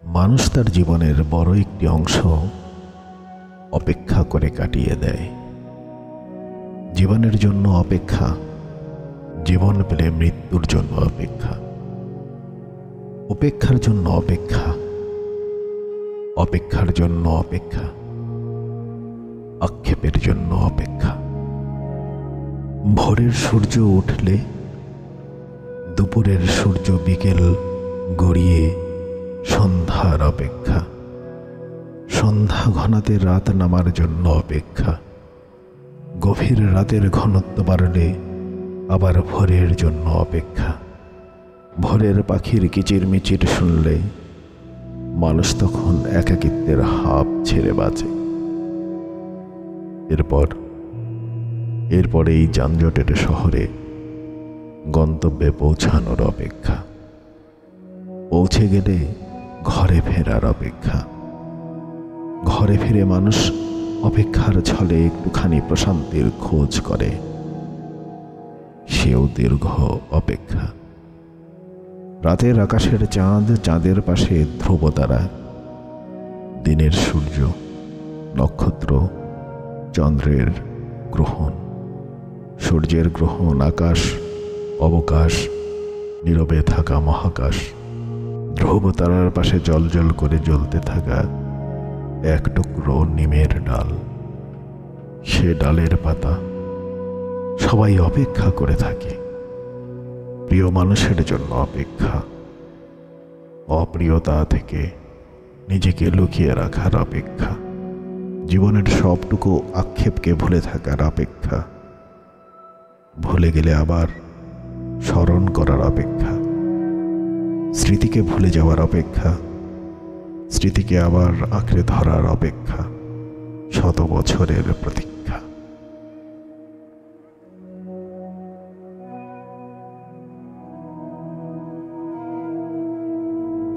মানুষ তার জীবনের বড় একটি অংশ অপেক্ষা করে কাটিয়ে দেয়। জীবনের জন্য অপেক্ষা, জীবন পেলে মৃত্যুর জন্য অপেক্ষা, উপেক্ষার জন্য অপেক্ষা, অপেক্ষার জন্য অপেক্ষা, আক্ষেপের জন্য অপেক্ষা। ভোরের সূর্য উঠলে, দুপুরের সূর্য বিকেল গড়িয়ে সন্ধ্যার অপেক্ষা, সন্ধ্যা ঘনাতে রাত নামার জন্য অপেক্ষা, গভীর রাতের ঘনত্ব বাড়লে আবার ভোরের জন্য অপেক্ষা। ভোরের পাখির কিচিরমিচির শুনলে মানুষ তখন একাকিত্বের হাঁপ ছেড়ে বাঁচে। এরপর এই যানজটের শহরে গন্তব্যে পৌঁছানোর অপেক্ষা, পৌঁছে গেলে ঘরে ফেরার অপেক্ষা। ঘরে ফিরে মানুষ অপেক্ষার ছলে একটুখানি প্রশান্তির খোঁজ করে, সেও দীর্ঘ অপেক্ষা। রাতের আকাশের চাঁদ, চাঁদের পাশে ধ্রুবতারা, দিনের সূর্য, নক্ষত্র, চন্দ্রের গ্রহণ, সূর্যের গ্রহণ, আকাশ, অবকাশ, নীরবে থাকা মহাকাশ, ধ্রুবতারার পাশে জ্বলজ্বল করে জ্বলতে থাকা এক টুকরো নিমের ডাল, সে ডালের পাতা। সবাই অপেক্ষা করে থাকে, প্রিয় মানুষের জন্য অপেক্ষা, অপ্রিয়তা থেকে নিজেকে লুকিয়ে রাখার অপেক্ষা, জীবনের সবটুকু আক্ষেপকে ভুলে থাকার অপেক্ষা, ভুলে গেলে আবার স্মরণ করার অপেক্ষা, স্মৃতিকে ভুলে যাওয়ার অপেক্ষা, স্মৃতিকে আবার আঁকড়ে ধরার অপেক্ষা, 100 বছরের প্রতীক্ষা।